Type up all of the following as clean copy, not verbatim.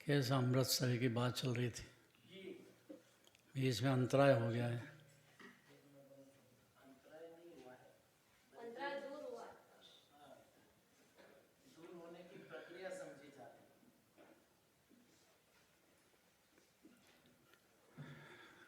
कैसा अमृतसर की बात चल रही थी, बीच में अंतराय हो गया है।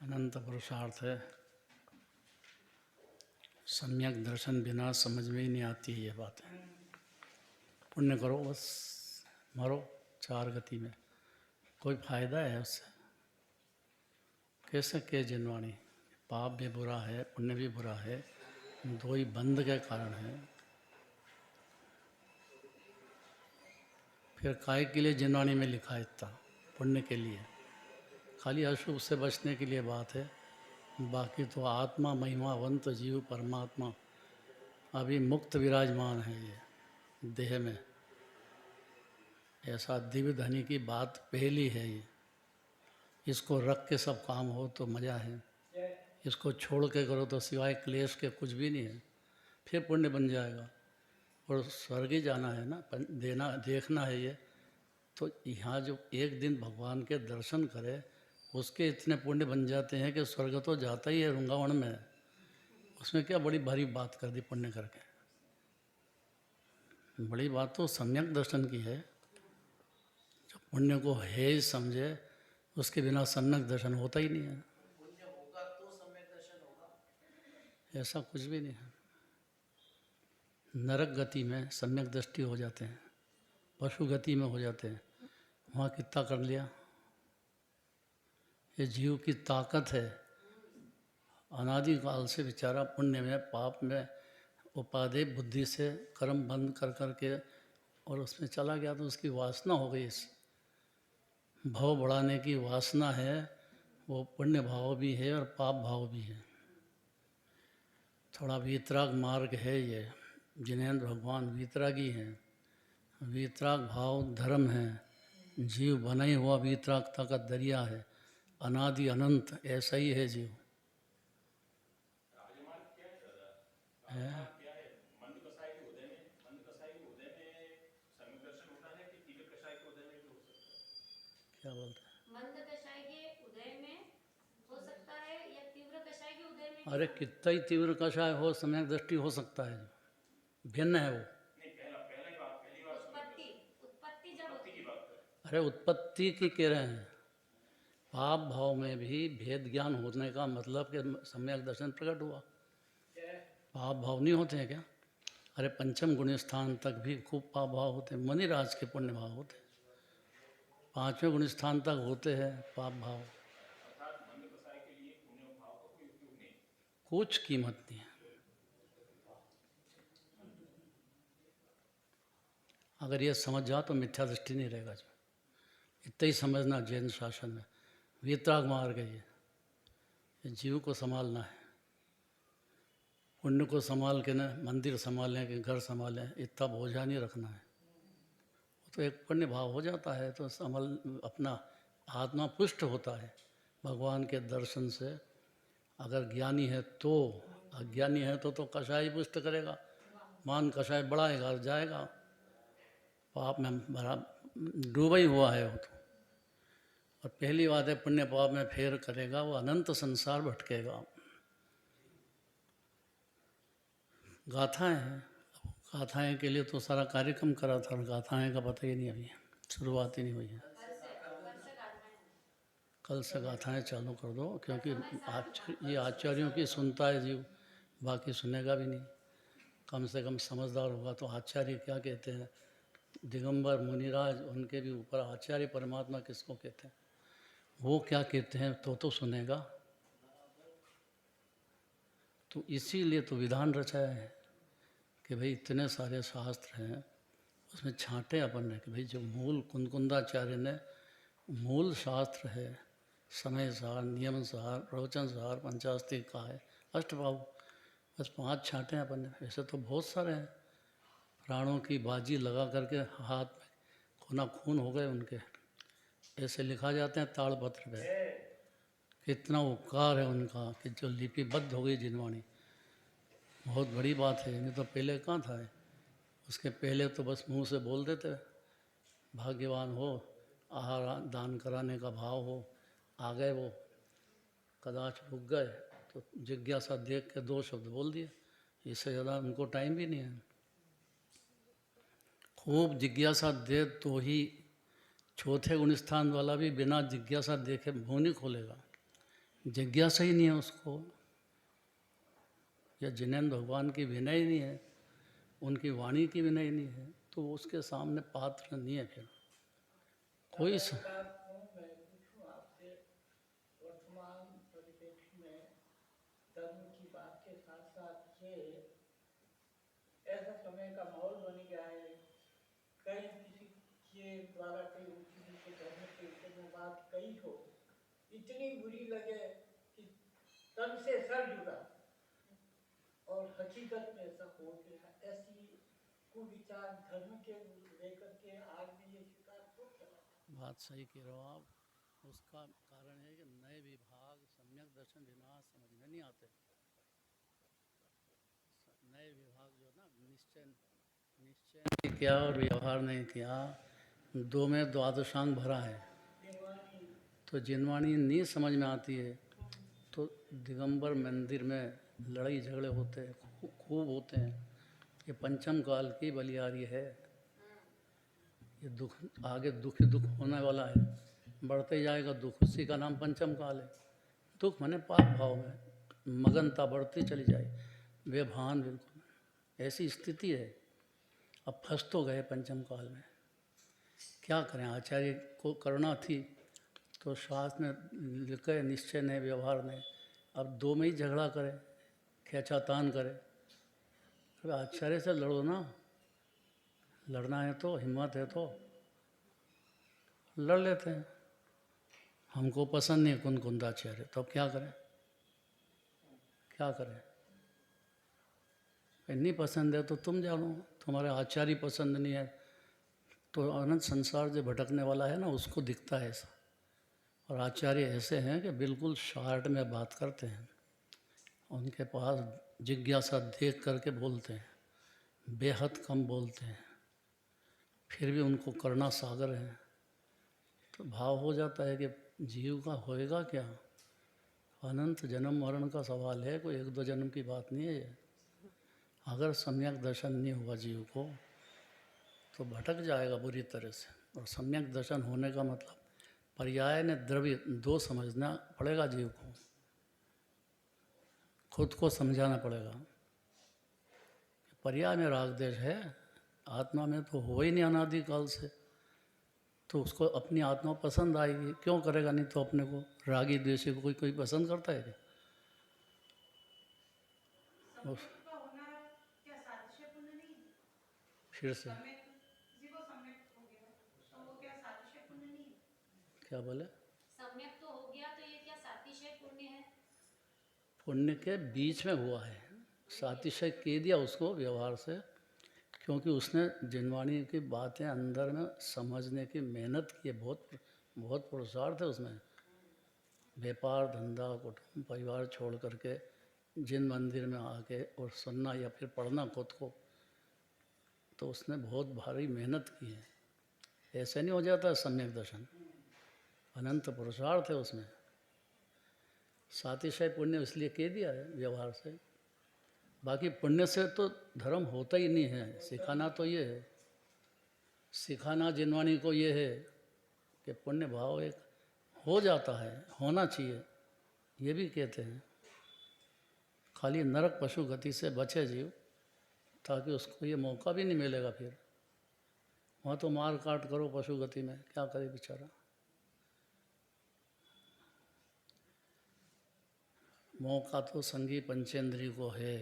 अनंत पुरुषार्थ है, सम्यक दर्शन बिना समझ में ही नहीं आती है ये बात है। पुण्य करो बस, मरो चार गति में, कोई फायदा है उससे? कैसे के जिनवाणी, पाप भी बुरा है पुण्य भी बुरा है, दो ही बंध के कारण है। फिर काय के लिए जिनवाणी में लिखा है इतना? पुण्य के लिए, खाली अशुभ से बचने के लिए बात है। बाकी तो आत्मा महिमावंत जीव परमात्मा अभी मुक्त विराजमान है ये देह में। ऐसा दिव्य धनी की बात पहली है ये। इसको रख के सब काम हो तो मज़ा है, इसको छोड़ के करो तो सिवाय क्लेश के कुछ भी नहीं है। फिर पुण्य बन जाएगा और स्वर्ग ही जाना है ना, देखना है ये। तो यहाँ जो एक दिन भगवान के दर्शन करे उसके इतने पुण्य बन जाते हैं कि स्वर्ग तो जाता ही है वृंदावन में। उसमें क्या बड़ी भारी बात कर दी पुण्य करके? बड़ी बात तो सम्यक दर्शन की है। जो पुण्य को है ही समझे, उसके बिना सम्यक दर्शन होता ही नहीं है। पुण्य होगा तो सम्यक दर्शन होगा, ऐसा कुछ भी नहीं है। नरक गति में सम्यक दृष्टि हो जाते हैं, पशु गति में हो जाते हैं, वहाँ कितना कर लिया। ये जीव की ताकत है, अनादि काल से बेचारा पुण्य में पाप में उपादेय बुद्धि से कर्म बंद कर कर के और उसमें चला गया, तो उसकी वासना हो गई। इस भाव बढ़ाने की वासना है, वो पुण्य भाव भी है और पाप भाव भी है। थोड़ा वीतराग मार्ग है ये, जिनेंद्र भगवान वीतरागी हैं। वीतराग भाव धर्म है, जीव बना ही हुआ वीतरागता का दरिया है, अनादि अनंत ऐसा ही है जीव है। क्या बोलते हैं? मंद कषाय के उदय में हो सकता है या तीव्र कषाय के उदय में? अरे कितना ही तीव्र कषाय हो, सम्यक दृष्टि हो सकता है, भिन्न है वो। उत्पत्ति उत्पत्ति जब होती है। अरे उत्पत्ति की कह रहे हैं, पाप भाव में भी भेद ज्ञान होने का मतलब कि सम्यक दर्शन प्रकट हुआ। पाप भाव नहीं होते हैं क्या? अरे पंचम गुण स्थान तक भी खूब पाप भाव होते हैं, मनिराज के पुण्य भाव होते हैं। पांचवें गुण स्थान तक होते हैं पाप भाव, कुछ कीमत नहीं है। अगर ये समझ जाओ तो मिथ्या दृष्टि नहीं रहेगा। जो इतना ही समझना, जैन शासन में वीतराग मार्ग है ये जीव को संभालना है। पुण्य को संभाल के न मंदिर संभालें कि घर संभालें, इतना बोझा नहीं रखना है। वो तो एक पुण्य भाव हो जाता है तो संभल अपना आत्मा पुष्ट होता है भगवान के दर्शन से। अगर ज्ञानी है तो, अज्ञानी है तो कषाय पुष्ट करेगा, मान कषाय बढ़ाएगा जाएगा, पाप में भरा डूबा ही हुआ है वो तो। और पहली बात है, पुण्य पाप में फेर करेगा वो अनंत संसार भटकेगा। गाथाएं हैं, गाथाएं के लिए तो सारा कार्यक्रम करा था और गाथाएं का पता ही नहीं, अभी शुरुआत ही नहीं हुई है। कल से गाथाएं चालू कर दो, क्योंकि ये आचार्यों की सुनता है जीव, बाकी सुनेगा भी नहीं। कम से कम समझदार होगा तो आचार्य क्या कहते हैं, दिगंबर मुनिराज उनके भी ऊपर आचार्य परमात्मा किसको कहते हैं, वो क्या कहते हैं तो सुनेगा। तो इसीलिए तो विधान रचाया है कि भाई इतने सारे शास्त्र हैं, उसमें छांटे अपन ने कि भाई जो मूल कुंदकुंदाचार्य ने मूल शास्त्र है, समय सार, नियम सार, प्रवचन सार, पंचास्ति का है, अष्टभाव, बस 5 छांटे अपन ने। ऐसे तो बहुत सारे हैं, प्राणों की बाजी लगा करके हाथ में खूना खून हो गए उनके, ऐसे लिखा जाते हैं ताड़पत्र पे। कितना उपकार है उनका कि जो लिपिबद्ध हो गई जिनवाणी, बहुत बड़ी बात है। नहीं तो पहले कहाँ था, उसके पहले तो बस मुंह से बोल देते भाग्यवान हो आहार दान कराने का भाव हो, आ गए वो, कदाच रुक गए तो जिज्ञासा देख के 2 शब्द बोल दिए, इससे ज़्यादा उनको टाइम भी नहीं है। खूब जिज्ञासा दे तो ही चौथे गुण स्थान वाला भी बिना जिज्ञासा देखे मुँह नहीं खोलेगा, जिज्ञासा ही नहीं है उसको, या जिनेन्द्र भगवान की विनय ही नहीं है, उनकी वाणी की विनय नहीं है, तो उसके सामने पात्र नहीं है फिर कोई मैं पूछूं आपसे, वर्तमान परिप्रेक्ष्य में धर्म की बात के साथ साथ ये ऐसा समय का माहौल बन गया है, कहीं किसी के द्वारा कहीं ऊंची के धर्म के ऊपर में बात कही हो, इतनी बुरी लगे कि तन से सर जुड़ा, और हकीकत में ऐसा हो गया। ऐसी कुविचार धर्म के लेकर के आज भी ये स्वीकार हो चला। बात सही कह रहे हो आप। उसका कारण है कि नए विभाग सम्यक दर्शन बिना समझ में नहीं आते। नए विभाग जो ना निश्चय नहीं किया और व्यवहार नहीं किया, 2 में द्वादशांग भरा है, तो जिनवाणी नहीं समझ में आती है तो दिगंबर मंदिर में लड़ाई झगड़े होते हैं, खूब होते हैं। ये पंचम काल की बलियारी है, ये दुख आगे दुख ही दुख होने वाला है, बढ़ते जाएगा दुख, उसी का नाम पंचम काल है। दुख माने पाप भाव में मगनता बढ़ती चली जाए, बेभान बिल्कुल ऐसी स्थिति है। अब फंस तो गए पंचम काल में, क्या करें, आचार्य को करुणा थी तो शास्त्र में लिखे निश्चय नहीं व्यवहार नहीं, अब 2 में ही झगड़ा करे, खींचातान करे। अरे आचार्य से लड़ो ना, लड़ना है तो हिम्मत है तो लड़ लेते हैं। हमको पसंद नहीं कुंदाचार्य, तो अब क्या करें, क्या करें? नहीं पसंद है तो तुम जानो, तुम्हारे आचार्य पसंद नहीं है तो अनंत संसार जो भटकने वाला है ना उसको दिखता है ऐसा। और आचार्य ऐसे हैं कि बिल्कुल शार्ट में बात करते हैं, उनके पास जिज्ञासा देख करके बोलते हैं, बेहद कम बोलते हैं, फिर भी उनको करुणा सागर है। तो भाव हो जाता है कि जीव का होएगा क्या, अनंत जन्म मरण का सवाल है, कोई 1-2 जन्म की बात नहीं है ये। अगर सम्यक दर्शन नहीं हुआ जीव को तो भटक जाएगा बुरी तरह से। और सम्यक दर्शन होने का मतलब पर्याय ने द्रव्य 2 समझना पड़ेगा जीव को, खुद को समझाना पड़ेगा। पर्याय में राग देश है, आत्मा में तो हो ही नहीं अनादिकाल से, तो उसको अपनी आत्मा पसंद आएगी, क्यों करेगा नहीं तो अपने को रागी द्वेषी को कोई पसंद करता है क्या? फिर से क्या बोले? सम्यक तो हो गया, तो ये क्या सातिशय पुण्य है? पुण्य के बीच में हुआ है, सातिशय कह दिया उसको व्यवहार से, क्योंकि उसने जिनवाणी की बातें अंदर में समझने की मेहनत की है, बहुत पुरुषार्थ है उसमें। व्यापार धंधा कुटुंब परिवार छोड़ करके जिन मंदिर में आके और सुनना या फिर पढ़ना खुद को, तो उसने बहुत भारी मेहनत की है। ऐसे नहीं हो जाता सम्यक दर्शन, अनंत पुरुषार्थ है उसमें। सातिशय पुण्य इसलिए कह दिया है व्यवहार से, बाकी पुण्य से तो धर्म होता ही नहीं है। सिखाना तो ये है, सिखाना जिनवाणी को ये है कि पुण्य भाव एक हो जाता है, होना चाहिए, ये भी कहते हैं। खाली नरक पशु गति से बचे जीव, ताकि उसको ये मौका भी नहीं मिलेगा फिर। वहाँ तो मार काट करो पशु गति में, क्या करे बेचारा। मौका तो संगी पंचेंद्री को है,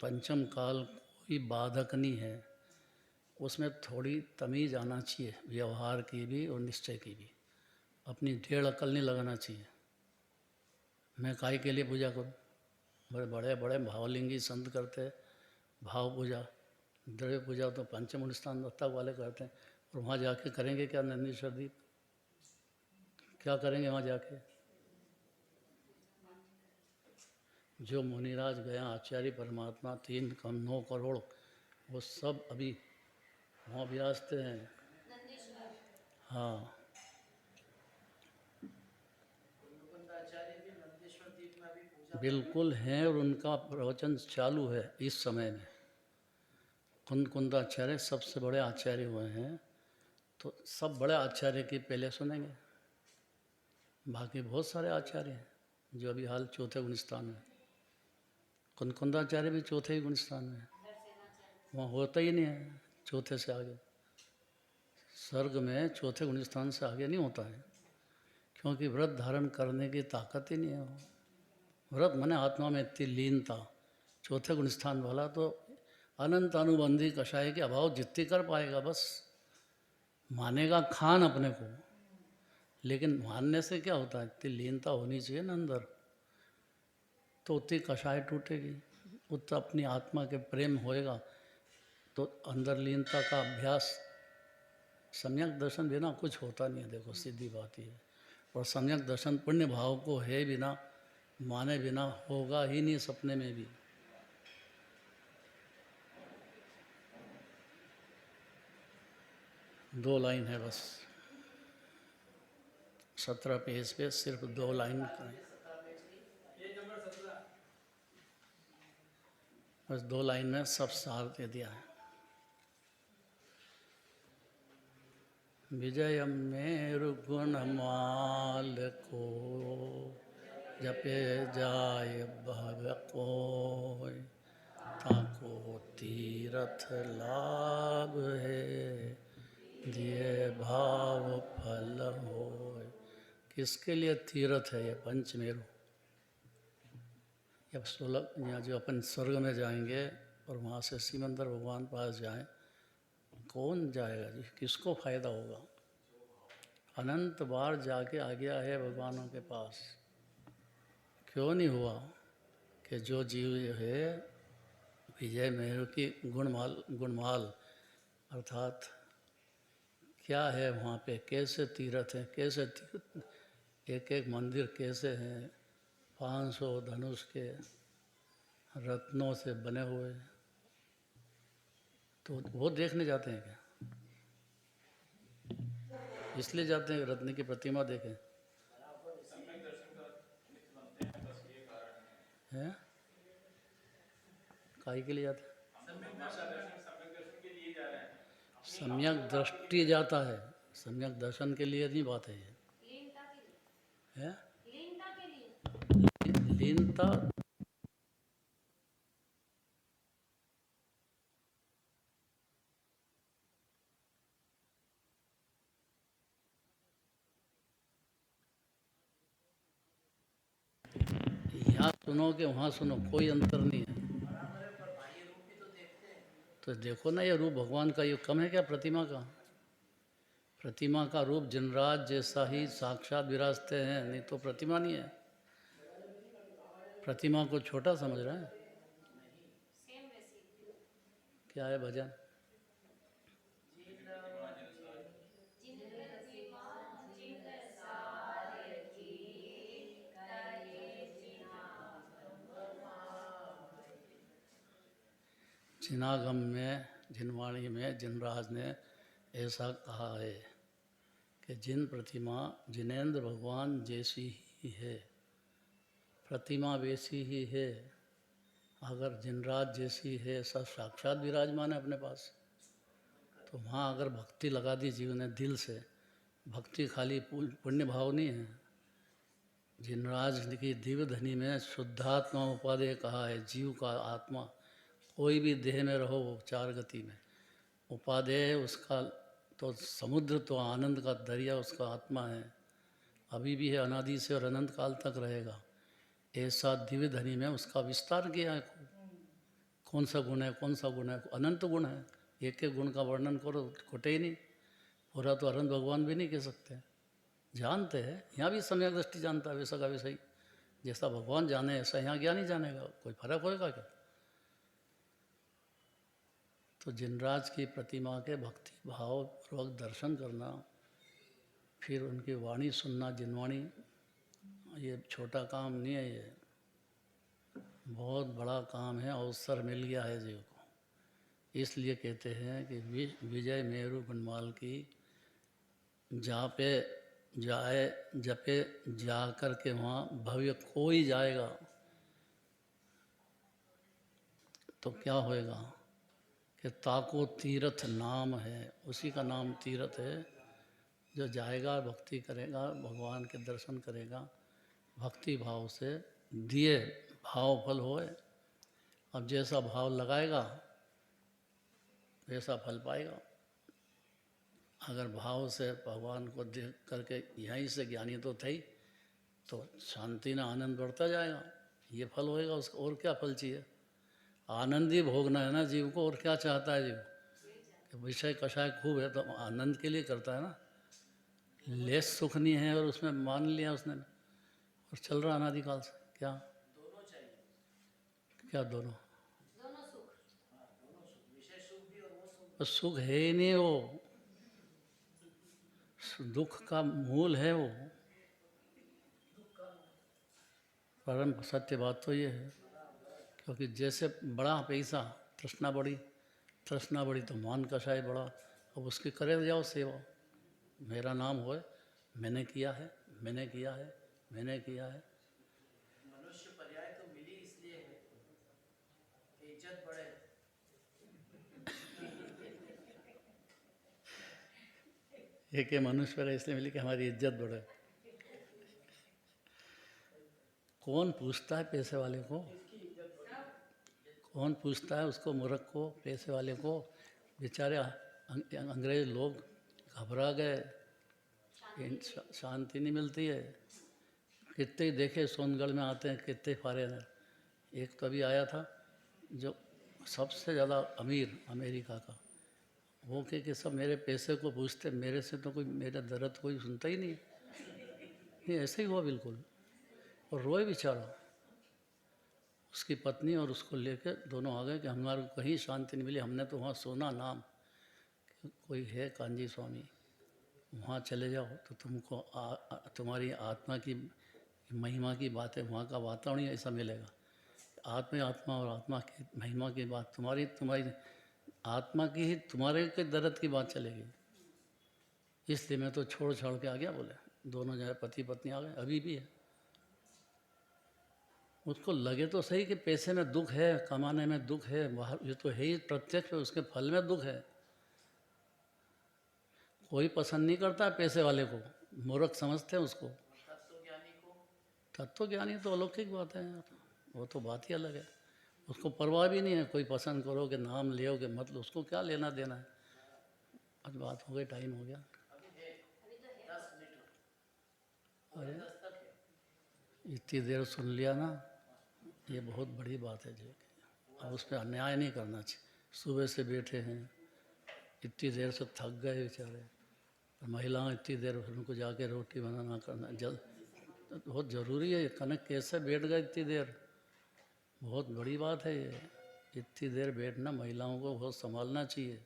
पंचम काल कोई बाधक नहीं है, उसमें थोड़ी तमीज़ आना चाहिए, व्यवहार की भी और निश्चय की भी। अपनी ढेड़ अकल नहीं लगाना चाहिए। मैं काय के लिए पूजा करूं? बड़े बड़े भावलिंगी संत करते भाव पूजा, द्रव्य पूजा तो पंचम स्थान दत्ता वाले करते हैं, और वहाँ जाके करेंगे क्या नंदीश्वर दीप? क्या करेंगे वहाँ जाके? जो मुनिराज गया आचार्य परमात्मा 3-9 करोड़, वो सब अभी वहाँ विराजते हैं। नंदीश्वर। हाँ, बिल्कुल हैं और उनका प्रवचन चालू है इस समय में। कुंदाचार्य सबसे बड़े आचार्य हुए हैं, तो सब बड़े आचार्य की पहले सुनेंगे। बाकी बहुत सारे आचार्य हैं जो अभी हाल चौथे गुणस्थान में। कुंदाचार्य भी चौथे ही गुणस्थान में, वहाँ होता ही नहीं है चौथे से आगे। स्वर्ग में चौथे गुणस्थान से आगे नहीं होता है, क्योंकि व्रत धारण करने की ताकत ही नहीं है। वो व्रत माने आत्मा में इतनी लीनता। चौथे गुणस्थान वाला तो अनंत अनुबंधी कषाय के अभाव जितनी कर पाएगा, बस मानेगा खान अपने को, लेकिन मानने से क्या होता है, इतनी लीनता होनी चाहिए ना अंदर, तो उतनी कषाय टूटेगी, उतना अपनी आत्मा के प्रेम होएगा, तो अंदर लीनता का अभ्यास। सम्यक दर्शन बिना कुछ होता नहीं है, देखो सीधी बात ही है। और सम्यक दर्शन पुण्य भाव को है बिना, माने बिना होगा ही नहीं सपने में भी। दो लाइन है बस, 17 पेज पे सिर्फ 2 लाइन का, बस 2 लाइन में सब सार दे दिया है। विजय मेरु गुण माल को, जपे जाय भव कोय, ताको तीरथ लाभ है, दिए भाव फल होय। किसके लिए तीर्थ है ये पंचमेरु? जब 16 यहाँ जो अपन स्वर्ग में जाएंगे और वहाँ से सिमंदर भगवान पास जाएं, कौन जाएगा जी? किसको फायदा होगा? अनंत बार जाके आ गया है भगवानों के पास, क्यों नहीं हुआ कि जो जीव है विजय मेरु की गुणमाल अर्थात क्या है वहाँ पे, कैसे तीर्थ हैं, कैसे एक एक मंदिर कैसे हैं, 500 धनुष के रत्नों से बने हुए, तो वो देखने जाते हैं क्या? इसलिए जाते हैं रत्न की प्रतिमा देखें, हैं? काहे के लिए जाते हैं? सम्यक दृष्टि जाता है, सम्यक दर्शन के लिए नहीं बात है ये। लीनता के लिए, है लीनता के लिए। लीनता। यहाँ सुनो कि वहाँ सुनो, कोई अंतर नहीं है। तो देखो ना, ये रूप भगवान का ये कम है क्या प्रतिमा का? प्रतिमा का रूप जिनराज जैसा ही साक्षात विराजते हैं, नहीं तो प्रतिमा नहीं है। प्रतिमा को छोटा समझ रहे हैं। सेम वैसी क्या है भजन? जिनागम में, जिनवाणी में जिनराज ने ऐसा कहा है कि जिन प्रतिमा जिनेंद्र भगवान जैसी ही है, प्रतिमा वैसी ही है। अगर जिनराज जैसी है, सब साक्षात विराजमान है अपने पास, तो वहाँ अगर भक्ति लगा दी जीव ने दिल से, भक्ति खाली पुण्य भाव नहीं है। जिनराज की दिव्य धनी में शुद्धात्मा उपादेय कहा है, जीव का आत्मा कोई भी देह में रहो, 4 गति में उपादेय उसका तो समुद्र, तो आनंद का दरिया उसका आत्मा है, अभी भी है, अनादि से और अनंत काल तक रहेगा। ऐसा दिव्य धनी में उसका विस्तार किया है। कौन सा गुण है, कौन सा गुण है? अनंत गुण है, एक एक गुण का वर्णन करो खोटे ही नहीं, पूरा तो अनंत भगवान भी नहीं कह सकते। जानते हैं, यहाँ भी सम्यक दृष्टि जानता है वैसा का वैसा ही, जैसा भगवान जाने ऐसा यहाँ ज्ञान नहीं जानेगा, कोई फर्क होएगा क्या? तो जिनराज की प्रतिमा के भक्ति भाव पूर्वक दर्शन करना, फिर उनकी वाणी सुनना, जिनवाणी, ये छोटा काम नहीं है, ये बहुत बड़ा काम है। अवसर मिल गया है जीव को, इसलिए कहते हैं कि विजय मेरु गुणमाल की जहाँ पे जाए, जपे जा कर के वहाँ भव्य कोई जाएगा, तो क्या होएगा कि ताको तीर्थ नाम है, उसी का नाम तीर्थ है। जो जाएगा, भक्ति करेगा, भगवान के दर्शन करेगा, भक्ति भाव से दिए भाव फल होए। अब जैसा भाव लगाएगा वैसा फल पाएगा। अगर भाव से भगवान को देख करके यहीं से ज्ञानी तो थे ही, तो शांति ना आनंद बढ़ता जाएगा, ये फल होएगा उसका। और क्या फल चाहिए? आनंद ही भोगना है ना जीव को, और क्या चाहता है जीव? कि विषय कषाय खूब है तो आनंद के लिए करता है ना। लेस सुख नहीं है और उसमें मान लिया उसने, और चल रहा अनादिकाल से। क्या दोनों चाहिए। क्या दोनों? दोनों सुख। हाँ, दोनों सुख, विषय सुख भी और वो सुख। तो सुख है ही नहीं वो, दुख का मूल है वो। परम सत्य बात तो ये है, क्योंकि जैसे बड़ा पैसा, तृष्णा बढ़ी तो मान कषाय बढ़ा। अब उसकी करे जाओ सेवा, मेरा नाम होए, मैंने किया है, मैंने किया है, मैंने किया है। मनुष्य पर्याय तो मिली इसलिए है कि इज्जत बढ़े। एक मनुष्य पर इसलिए मिली कि हमारी इज्जत बढ़े। कौन पूछता है पैसे वाले को? कौन पूछता है उसको, मूर्ख को, पैसे वाले को? बेचारे अंग्रेज लोग घबरा गए, शांति नहीं मिलती है। कितने ही देखे सोनगढ़ में आते हैं, कितने फॉरेनर। एक तो अभी आया था जो सबसे ज़्यादा अमीर अमेरिका का, वो कि सब मेरे पैसे को पूछते, मेरे से तो कोई मेरा दर्द कोई सुनता ही नहीं। ये ऐसे ही हुआ बिल्कुल, और रोए बेचारा। उसकी पत्नी और उसको लेके दोनों आ गए कि हमारे को कहीं शांति नहीं मिली, हमने तो वहाँ सुना नाम कि कोई है कांजी स्वामी, वहाँ चले जाओ तो तुमको तुम्हारी आत्मा की महिमा की बातें, वहाँ का वातावरण ही ऐसा मिलेगा। आत्मा और आत्मा की महिमा की बात, तुम्हारी आत्मा की ही तुम्हारे के दर्द की बात चलेगी। इसलिए मैं तो छोड़ छाड़ के आ गया। बोले दोनों जगह पति पत्नी आ गए, अभी भी है। उसको लगे तो सही कि पैसे में दुख है, कमाने में दुख है, बाहर ये तो है ही प्रत्यक्ष, उसके फल में दुख है। कोई पसंद नहीं करता पैसे वाले को, मूर्ख समझते हैं उसको। तत्वज्ञानी को तत्वज्ञानी तो अलौकिक बात है यार, वो तो बात ही अलग है। उसको परवाह भी नहीं है, कोई पसंद करो कि नाम ले कि मतलब, उसको क्या लेना देना है। आज बात हो गई, टाइम हो गया। अभी है, 10 मिनट अरे 10 तक है। इतनी देर सुन लिया ना, ये बहुत बड़ी बात है जी। अब उस पर अन्याय नहीं करना चाहिए। सुबह से बैठे हैं, इतनी देर से थक गए बेचारे। महिलाएं इतनी देर उनको जाके रोटी बनाना करना बहुत ज़रूरी है। कनक कैसे बैठ गए इतनी देर, बहुत बड़ी बात है ये। इतनी देर बैठना महिलाओं को बहुत संभालना चाहिए,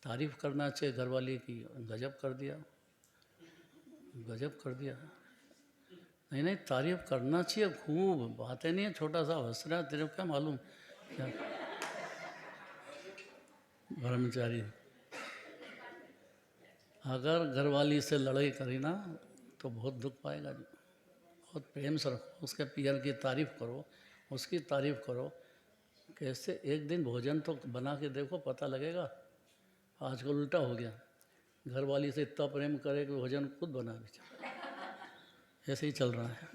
तारीफ़ करना चाहिए घरवाली की। गजब कर दिया, गजब कर दिया। नहीं तारीफ़ करना चाहिए खूब, बातें नहीं है छोटा सा हंस रहा है, तेरे को क्या मालूम क्या? ब्रह्मचारी अगर घरवाली से लड़ाई करी ना तो बहुत दुख पाएगा जी। बहुत प्रेम से रखो, उसके पियर की तारीफ़ करो, उसकी तारीफ़ करो। कैसे एक दिन भोजन तो बना के देखो, पता लगेगा। आजकल उल्टा हो गया, घरवाली से इतना प्रेम करे कि भोजन खुद बना बेचारा। ऐसे ही चल रहा है।